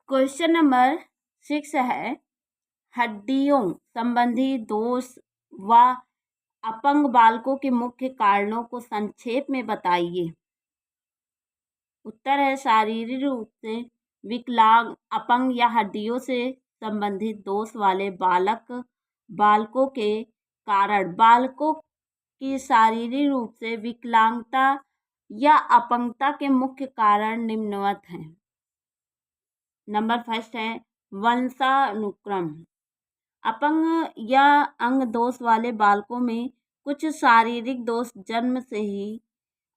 Question number 6 है, हड्डियों संबंधी दोष व अपंग बालकों के मुख्य कारणों को संक्षेप में बताइए। उत्तर है, शारीरिक रूप से विकलांग, अपंग या हड्डियों से संबंधित दोष वाले बालकों के कारण। बालकों की शारीरिक रूप से विकलांगता या अपंगता के मुख्य कारण निम्नवत हैं। नंबर फर्स्ट है वंशानुक्रम। अपंग या अंग दोष वाले बालकों में कुछ शारीरिक दोष जन्म से ही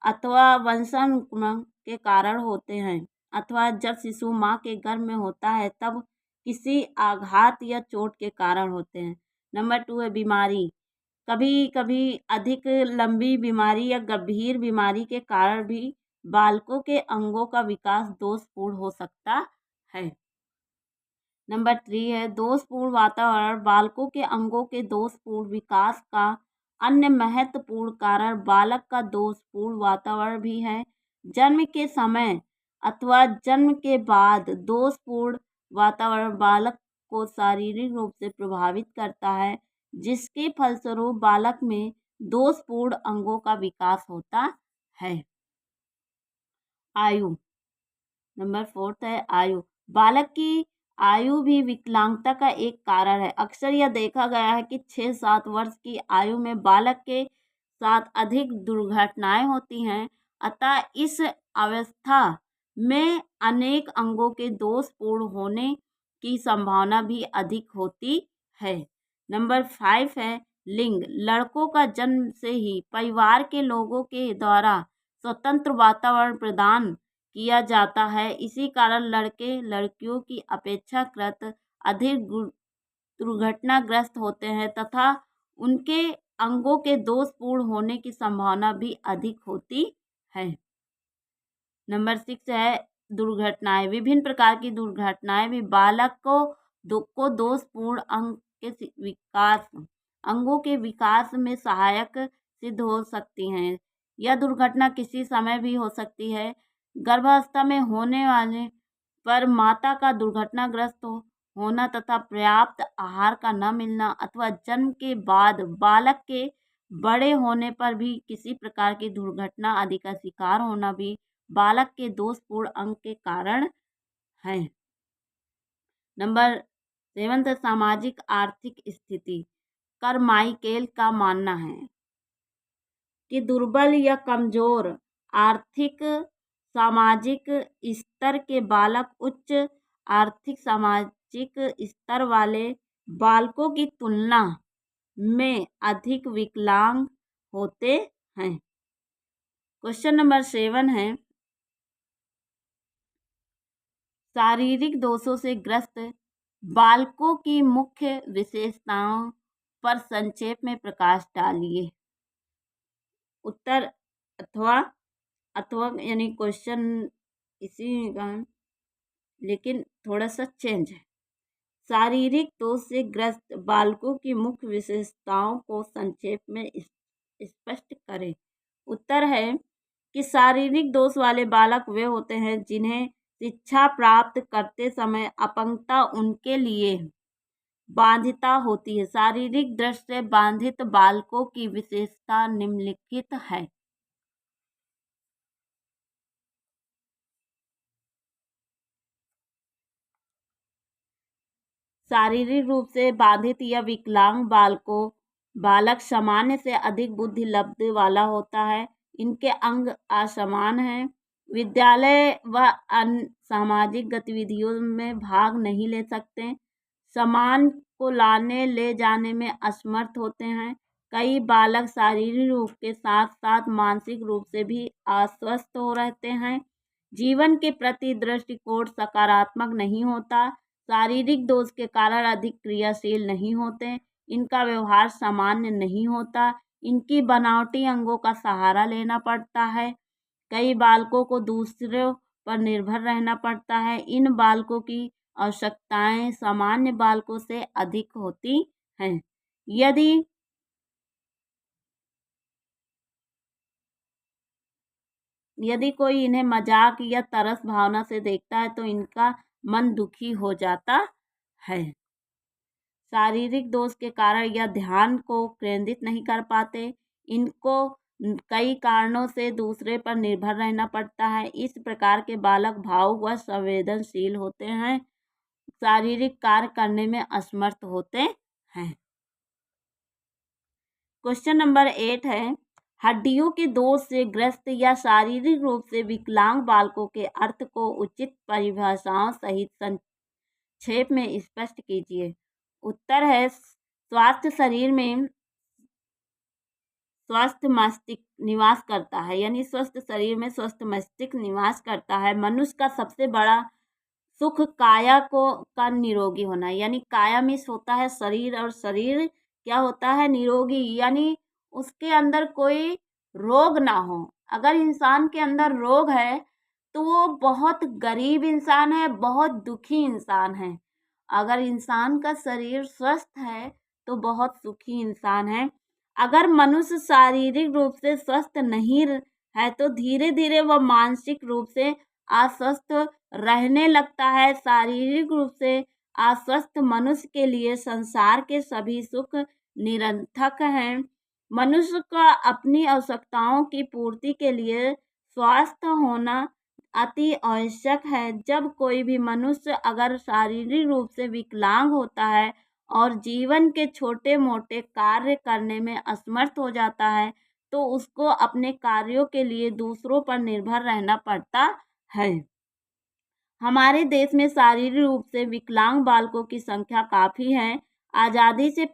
अथवा वंशानुक्रम के कारण होते हैं, अथवा जब शिशु माँ के गर्भ में होता है तब किसी आघात या चोट के कारण होते हैं। नंबर 2 है बीमारी। कभी कभी अधिक लंबी बीमारी या गंभीर बीमारी के कारण भी बालकों के अंगों का विकास दोषपूर्ण हो सकता है। नंबर 3 है दोषपूर्ण वातावरण। बालकों के अंगों के दोषपूर्ण विकास का अन्य महत्वपूर्ण कारण बालक का दोषपूर्ण वातावरण भी है। जन्म के समय अथवा जन्म के बाद दोषपूर्ण वातावरण बालक को शारीरिक रूप से प्रभावित करता है, जिसके फलस्वरूप बालक में दोषपूर्ण अंगों का विकास होता है। आयु। नंबर 4 है आयु। बालक की आयु भी विकलांगता का एक कारण है। अक्सर यह देखा गया है कि 6-7 वर्ष की आयु में बालक के साथ अधिक दुर्घटनाएं होती हैं, अतः इस अवस्था में अनेक अंगों के दोषपूर्ण होने की संभावना भी अधिक होती है। नंबर 5 है लिंग। लड़कों का जन्म से ही परिवार के लोगों के द्वारा स्वतंत्र वातावरण प्रदान किया जाता है, इसी कारण लड़के लड़कियों की अपेक्षाकृत अधिक दुर्घटनाग्रस्त होते हैं तथा उनके अंगों के दोषपूर्ण होने की संभावना भी अधिक होती है। नंबर 6 है दुर्घटनाएं। विभिन्न प्रकार की दुर्घटनाएं भी बालक को दोषपूर्ण अंगों के विकास में सहायक सिद्ध हो सकती हैं। यह दुर्घटना किसी समय भी हो सकती है। गर्भावस्था में होने वाले पर माता का दुर्घटनाग्रस्त होना तथा पर्याप्त आहार का न मिलना अथवा जन्म के बाद बालक के बड़े होने पर भी किसी प्रकार की दुर्घटना आदि का शिकार होना भी बालक के दोषपूर्ण अंग के कारण है। नंबर 7 है सामाजिक आर्थिक स्थिति। करमाइकेल का मानना है कि दुर्बल या कमजोर आर्थिक सामाजिक स्तर के बालक उच्च आर्थिक सामाजिक स्तर वाले बालकों की तुलना में अधिक विकलांग होते हैं। क्वेश्चन नंबर 7 है शारीरिक दोषों से ग्रस्त बालकों की मुख्य विशेषताओं पर संक्षेप में प्रकाश डालिए। उत्तर अथवा यानी क्वेश्चन इसी का लेकिन थोड़ा सा चेंज है। शारीरिक दोष से ग्रस्त बालकों की मुख्य विशेषताओं को संक्षेप में स्पष्ट करें। उत्तर है कि शारीरिक दोष वाले बालक वे होते हैं जिन्हें शिक्षा प्राप्त करते समय अपंगता उनके लिए बाध्यता होती है। शारीरिक दृष्टि से बाधित बालकों की विशेषता निम्नलिखित है। शारीरिक रूप से बाधित या विकलांग बालक सामान्य से अधिक बुद्धि लब्धि वाला होता है। इनके अंग असमान हैं। विद्यालय व अन्य सामाजिक गतिविधियों में भाग नहीं ले सकते। सामान को लाने ले जाने में असमर्थ होते हैं। कई बालक शारीरिक रूप के साथ साथ मानसिक रूप से भी अस्वस्थ हो रहते हैं। जीवन के प्रति दृष्टिकोण सकारात्मक नहीं होता। शारीरिक दोष के कारण अधिक क्रियाशील नहीं होते। इनका व्यवहार सामान्य नहीं होता। इनकी बनावटी अंगों का सहारा लेना पड़ता है। कई बालकों को दूसरों पर निर्भर रहना पड़ता है। इन बालकों की आवश्यकताएं सामान्य बालकों से अधिक होती हैं। यदि कोई इन्हें मजाक या तरस भावना से देखता है तो इनका मन दुखी हो जाता है। शारीरिक दोष के कारण यह ध्यान को केंद्रित नहीं कर पाते। इनको कई कारणों से दूसरे पर निर्भर रहना पड़ता है। इस प्रकार के बालक भावुक व संवेदनशील होते हैं, शारीरिक कार्य करने में असमर्थ होते हैं। क्वेश्चन नंबर 8 है, हड्डियों के दोष से ग्रस्त या शारीरिक रूप से विकलांग बालकों के अर्थ को उचित परिभाषाओं सहित संक्षेप में स्पष्ट कीजिए। उत्तर है, स्वास्थ्य शरीर में स्वस्थ मस्तिष्क निवास करता है, यानी स्वस्थ शरीर में स्वस्थ मस्तिष्क निवास करता है। मनुष्य का सबसे बड़ा सुख काया का निरोगी होना, यानी काया मीन्स होता है शरीर, और शरीर क्या होता है, निरोगी, यानी उसके अंदर कोई रोग ना हो। अगर इंसान के अंदर रोग है तो वो बहुत गरीब इंसान है, बहुत दुखी इंसान है। अगर इंसान का शरीर स्वस्थ है तो बहुत सुखी इंसान है। अगर मनुष्य शारीरिक रूप से स्वस्थ नहीं है तो धीरे धीरे वह मानसिक रूप से अस्वस्थ रहने लगता है। शारीरिक रूप से अस्वस्थ मनुष्य के लिए संसार के सभी सुख निरर्थक हैं। मनुष्य का अपनी आवश्यकताओं की पूर्ति के लिए स्वस्थ होना अति आवश्यक है। जब कोई भी मनुष्य अगर शारीरिक रूप से विकलांग होता है और जीवन के छोटे मोटे कार्य करने में असमर्थ हो जाता है तो उसको अपने कार्यों के लिए दूसरों पर निर्भर रहना पड़ता है। हमारे देश में शारीरिक रूप से विकलांग बालकों की संख्या काफ़ी है। आज़ादी से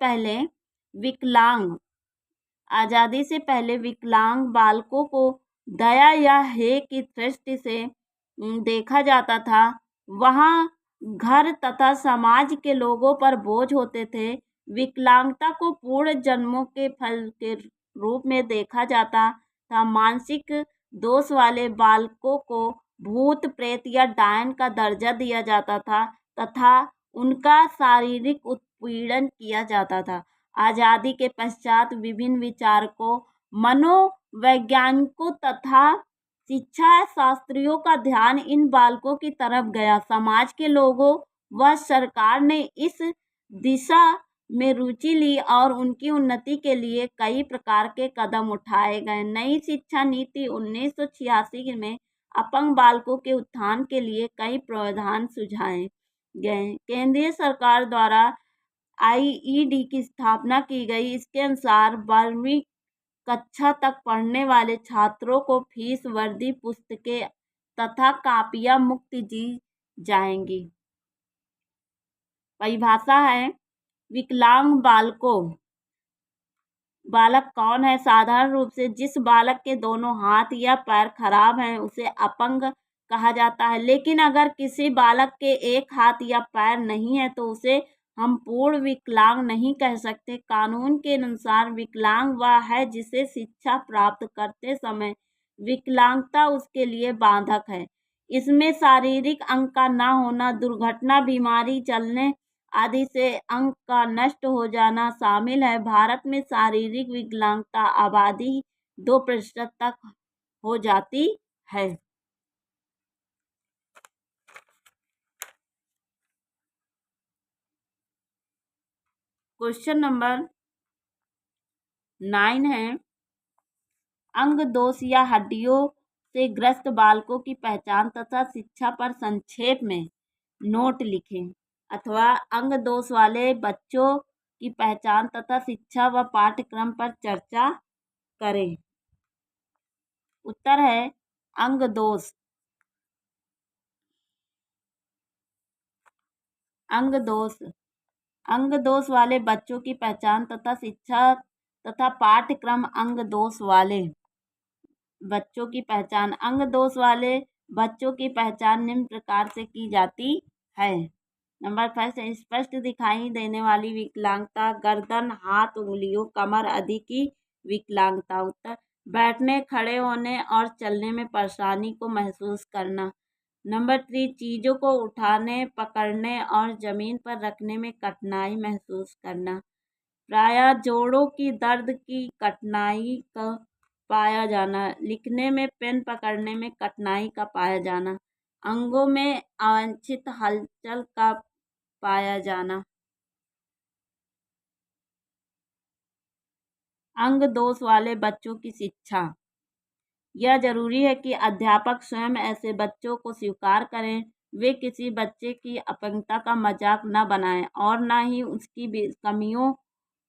पहले विकलांग बालकों को दया या हेय की दृष्टि से देखा जाता था। वहाँ घर तथा समाज के लोगों पर बोझ होते थे। विकलांगता को पूर्ण जन्मों के फल के रूप में देखा जाता था। मानसिक दोष वाले बालकों को भूत प्रेत या डायन का दर्जा दिया जाता था तथा उनका शारीरिक उत्पीड़न किया जाता था। आज़ादी के पश्चात विभिन्न विचारकों, मनोवैज्ञानिकों तथा शिक्षा शास्त्रियों का ध्यान इन बालकों की तरफ गया। समाज के लोगों व सरकार ने इस दिशा में रुचि ली और उनकी उन्नति के लिए कई प्रकार के कदम उठाए गए। नई शिक्षा नीति 1986 में अपंग बालकों के उत्थान के लिए कई प्रावधान सुझाए गए। केंद्रीय सरकार द्वारा IED की स्थापना की गई। इसके अनुसार 12वीं कक्षा तक पढ़ने वाले छात्रों को फीस, वर्दी, पुस्तकें तथा कापियां मुफ्त दी जाएंगी। परिभाषा है, विकलांग बालक कौन है? साधारण रूप से जिस बालक के दोनों हाथ या पैर खराब हैं उसे अपंग कहा जाता है। लेकिन अगर किसी बालक के एक हाथ या पैर नहीं है तो उसे हम पूर्ण विकलांग नहीं कह सकते। कानून के अनुसार विकलांग वह है जिसे शिक्षा प्राप्त करते समय विकलांगता उसके लिए बाधक है। इसमें शारीरिक अंग का न होना, दुर्घटना, बीमारी, चलने आदि से अंग का नष्ट हो जाना शामिल है। भारत में शारीरिक विकलांगता आबादी 2% तक हो जाती है। क्वेश्चन नंबर 9 है, अंग दोष या हड्डियों से ग्रस्त बालकों की पहचान तथा शिक्षा पर संक्षेप में नोट लिखें, अथवा अंग दोष वाले बच्चों की पहचान तथा शिक्षा व पाठ्यक्रम पर चर्चा करें। उत्तर है, अंग दोष अंग दोष वाले बच्चों की पहचान तथा शिक्षा तथा पाठ्यक्रम। अंग दोष वाले बच्चों की पहचान। अंग दोष वाले बच्चों की पहचान निम्न प्रकार से की जाती है। नंबर 1, स्पष्ट दिखाई देने वाली विकलांगता, गर्दन, हाथ, उंगलियों, कमर आदि की विकलांगता। उत्तर, बैठने, खड़े होने और चलने में परेशानी को महसूस करना। नंबर 3, चीज़ों को उठाने, पकड़ने और जमीन पर रखने में कठिनाई महसूस करना। प्रायः जोड़ों की दर्द की कठिनाई का पाया जाना। लिखने में, पेन पकड़ने में कठिनाई का पाया जाना। अंगों में अवांछित हलचल का पाया जाना। अंग दोष वाले बच्चों की शिक्षा। यह जरूरी है कि अध्यापक स्वयं ऐसे बच्चों को स्वीकार करें। वे किसी बच्चे की अपंगता का मजाक न बनाएं और न ही उसकी कमियों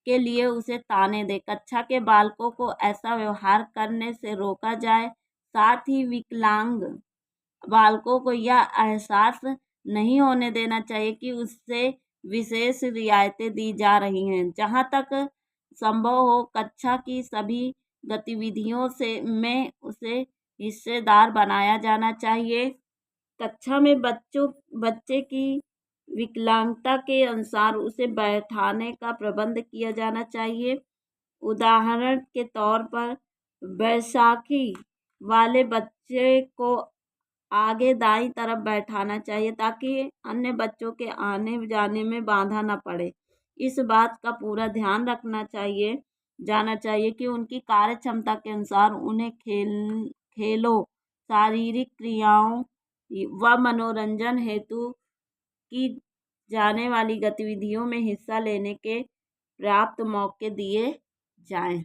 के लिए उसे ताने दें। कक्षा के बालकों को ऐसा व्यवहार करने से रोका जाए। साथ ही विकलांग बालकों को यह एहसास नहीं होने देना चाहिए कि उससे विशेष रियायतें दी जा रही हैं। जहाँ तक संभव हो कक्षा की सभी गतिविधियों में उसे हिस्सेदार बनाया जाना चाहिए। कक्षा में बच्चे की विकलांगता के अनुसार उसे बैठाने का प्रबंध किया जाना चाहिए। उदाहरण के तौर पर बैसाखी वाले बच्चे को आगे दाईं तरफ बैठाना चाहिए ताकि अन्य बच्चों के आने जाने में बाधा न पड़े। इस बात का पूरा ध्यान रखना चाहिए जाना चाहिए कि उनकी कार्य क्षमता के अनुसार उन्हें खेलों, शारीरिक क्रियाओं व मनोरंजन हेतु की जाने वाली गतिविधियों में हिस्सा लेने के पर्याप्त मौके दिए जाएं।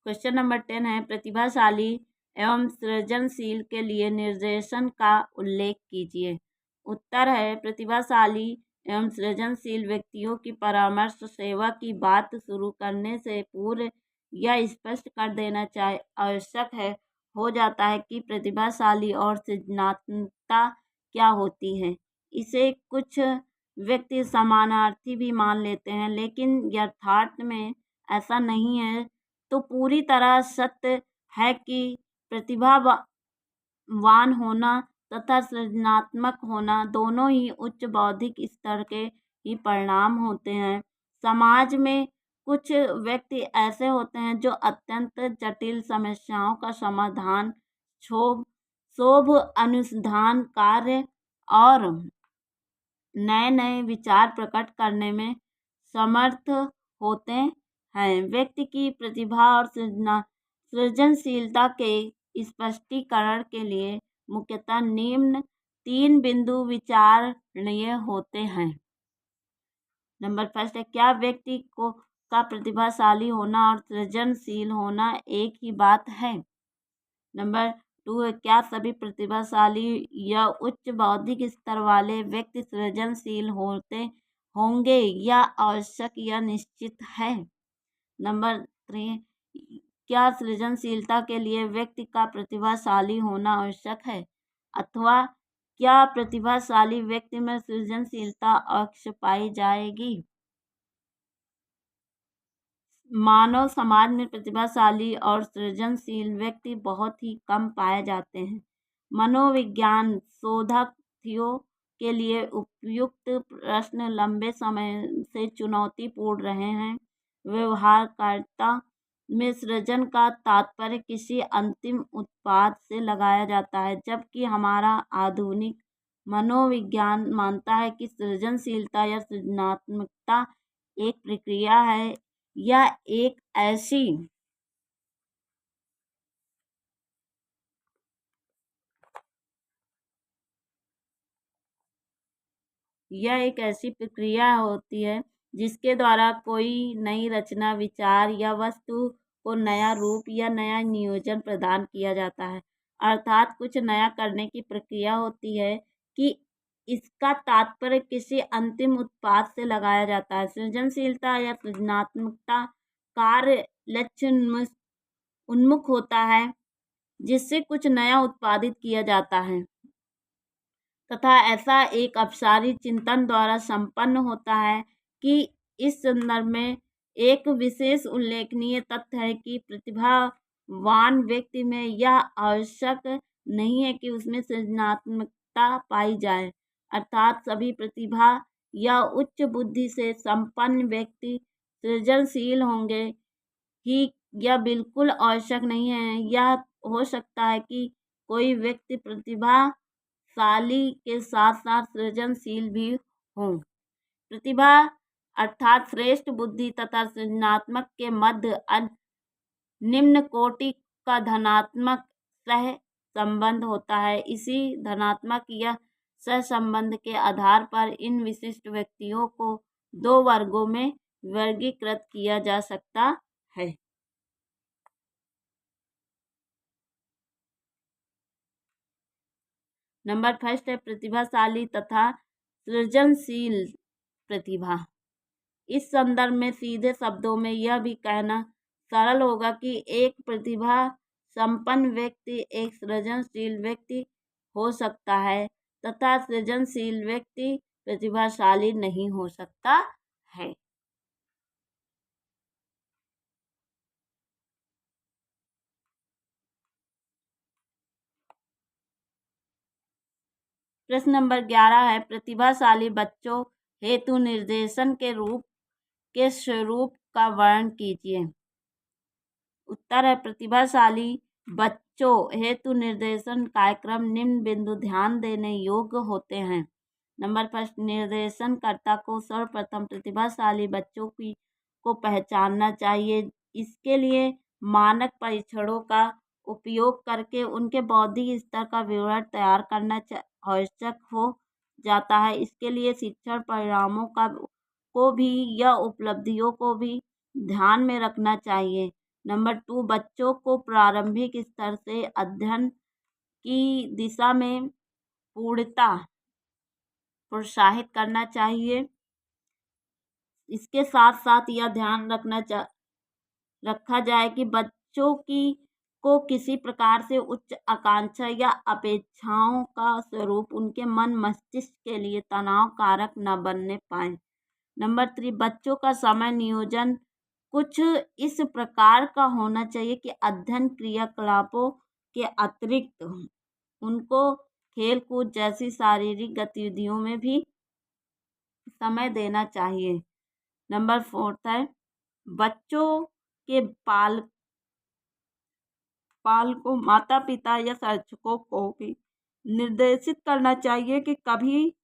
क्वेश्चन नंबर 10 है प्रतिभाशाली एवं सृजनशील के लिए निर्देशन का उल्लेख कीजिए। उत्तर है प्रतिभाशाली एवं सृजनशील व्यक्तियों की परामर्श सेवा की बात शुरू करने से पूर्व यह स्पष्ट कर देना आवश्यक हो जाता है कि प्रतिभाशाली और सृजनात्मकता क्या होती है। इसे कुछ व्यक्ति समानार्थी भी मान लेते हैं, लेकिन यथार्थ में ऐसा नहीं है। तो पूरी तरह सत्य है कि प्रतिभावान होना तथा सृजनात्मक होना दोनों ही उच्च बौद्धिक स्तर के ही परिणाम होते हैं। समाज में कुछ व्यक्ति ऐसे होते हैं जो अत्यंत जटिल समस्याओं का समाधान, शोध अनुसंधान कार्य और नए नए विचार प्रकट करने में समर्थ होते हैं। व्यक्ति की प्रतिभा और सृजनशीलता के स्पष्टीकरण के लिए मुख्यतः निम्न 3 बिंदु विचारणीय होते हैं। नंबर फर्स्ट है, क्या व्यक्ति का प्रतिभाशाली होना और सृजनशील होना एक ही बात है। नंबर 2 है, क्या सभी प्रतिभाशाली या उच्च बौद्धिक स्तर वाले व्यक्ति सृजनशील होंगे या आवश्यक या निश्चित है। नंबर 3, क्या सृजनशीलता के लिए व्यक्ति का प्रतिभाशाली होना आवश्यक है अथवा क्या प्रतिभाशाली व्यक्ति में सृजनशीलता अवश्य पाई जाएगी। मानव समाज में प्रतिभाशाली और सृजनशील व्यक्ति बहुत ही कम पाए जाते हैं। मनोविज्ञान शोधार्थियों के लिए उपयुक्त प्रश्न लंबे समय से चुनौतीपूर्ण रहे हैं। व्यवहारकारिता में सृजन का तात्पर्य किसी अंतिम उत्पाद से लगाया जाता है, जबकि हमारा आधुनिक मनोविज्ञान मानता है कि सृजनशीलता या सृजनात्मकता एक प्रक्रिया है या एक ऐसी प्रक्रिया होती है जिसके द्वारा कोई नई रचना, विचार या वस्तु को नया रूप या नया नियोजन प्रदान किया जाता है। अर्थात कुछ नया करने की प्रक्रिया होती है कि इसका तात्पर्य किसी अंतिम उत्पाद से लगाया जाता है। सृजनशीलता या सृजनात्मकता कार्य लक्ष्य उन्मुख होता है जिससे कुछ नया उत्पादित किया जाता है तथा ऐसा एक अपसारी चिंतन द्वारा संपन्न होता है कि इस संदर्भ में एक विशेष उल्लेखनीय तथ्य है कि प्रतिभावान व्यक्ति में यह आवश्यक नहीं है कि उसमें सृजनात्मकता पाई जाए। अर्थात सभी प्रतिभा या उच्च बुद्धि से संपन्न व्यक्ति सृजनशील होंगे ही यह बिल्कुल आवश्यक नहीं है। यह हो सकता है कि कोई व्यक्ति प्रतिभाशाली के साथ साथ सृजनशील भी हो। प्रतिभा अर्थात श्रेष्ठ बुद्धि तथा सृजनात्मक के मध्य निम्न कोटि का धनात्मक सह संबंध होता है। इसी धनात्मक या सहसंबंध के आधार पर इन विशिष्ट व्यक्तियों को दो वर्गों में वर्गीकृत किया जा सकता है। नंबर फर्स्ट है प्रतिभाशाली तथा सृजनशील प्रतिभा। इस संदर्भ में सीधे शब्दों में यह भी कहना सरल होगा कि एक प्रतिभा संपन्न व्यक्ति एक सृजनशील व्यक्ति हो सकता है तथा सृजनशील व्यक्ति प्रतिभाशाली नहीं हो सकता है। प्रश्न नंबर 11 है प्रतिभाशाली बच्चों हेतु निर्देशन के स्वरूप का वर्णन कीजिए। उत्तर है प्रतिभाशाली बच्चों हेतु निर्देशन कार्यक्रम निम्न बिंदु ध्यान देने योग्य होते हैं। नंबर फर्स्ट, निर्देशनकर्ता को सर्वप्रथम प्रतिभाशाली बच्चों को पहचानना चाहिए। इसके लिए मानक परीक्षणों का उपयोग करके उनके बौद्धिक स्तर का विवरण तैयार करना आवश्यक हो जाता है। इसके लिए शिक्षण परिणामों को भी या उपलब्धियों को भी ध्यान में रखना चाहिए। नंबर 2, बच्चों को प्रारंभिक स्तर से अध्ययन की दिशा में पूर्णता प्रोत्साहित करना चाहिए। इसके साथ साथ यह ध्यान रखा जाए कि बच्चों को किसी प्रकार से उच्च आकांक्षा या अपेक्षाओं का स्वरूप उनके मन मस्तिष्क के लिए तनाव कारक न बनने पाए। नंबर 3, बच्चों का समय नियोजन कुछ इस प्रकार का होना चाहिए कि अध्ययन क्रियाकलापों के अतिरिक्त उनको खेल कूद जैसी शारीरिक गतिविधियों में भी समय देना चाहिए। नंबर 4 है बच्चों के पालकों माता पिता या शिक्षकों को भी निर्देशित करना चाहिए कि कभी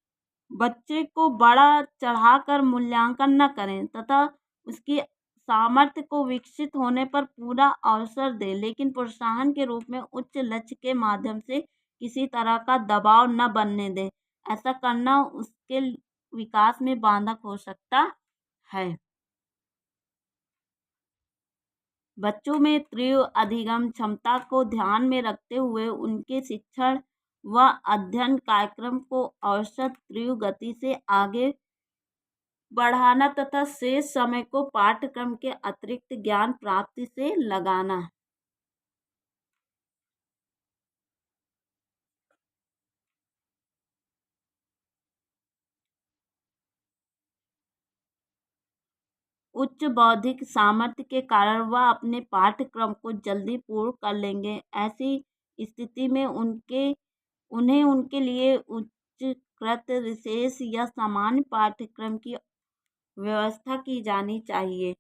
बच्चे को बड़ा चढ़ाकर मूल्यांकन न करें तथा उसकी सामर्थ्य को विकसित होने पर पूरा अवसर दें, लेकिन प्रोत्साहन के रूप में उच्च लक्ष्य के माध्यम से किसी तरह का दबाव न बनने दें। ऐसा करना उसके विकास में बाधक हो सकता है। बच्चों में तीव्र अधिगम क्षमता को ध्यान में रखते हुए उनके शिक्षण व अध्ययन कार्यक्रम को औसत तीव्र गति से आगे बढ़ाना तथा शेष समय को पाठ्यक्रम के अतिरिक्त ज्ञान प्राप्ति से लगाना। उच्च बौद्धिक सामर्थ्य के कारण वह अपने पाठ्यक्रम को जल्दी पूर्ण कर लेंगे। ऐसी स्थिति में उन्हें उनके लिए उच्चकृत विशेष या सामान्य पाठ्यक्रम की व्यवस्था की जानी चाहिए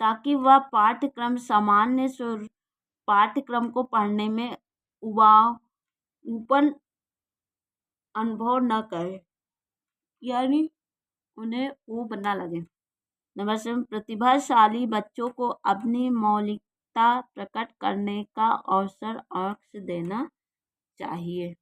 ताकि वह पाठ्यक्रम सामान्य पाठ्यक्रम को पढ़ने में ऊपर अनुभव न करे, यानी उन्हें ऊब न लगे। नंबर 7, प्रतिभाशाली बच्चों को अपनी मौलिकता प्रकट करने का अवसर देना चाहिए।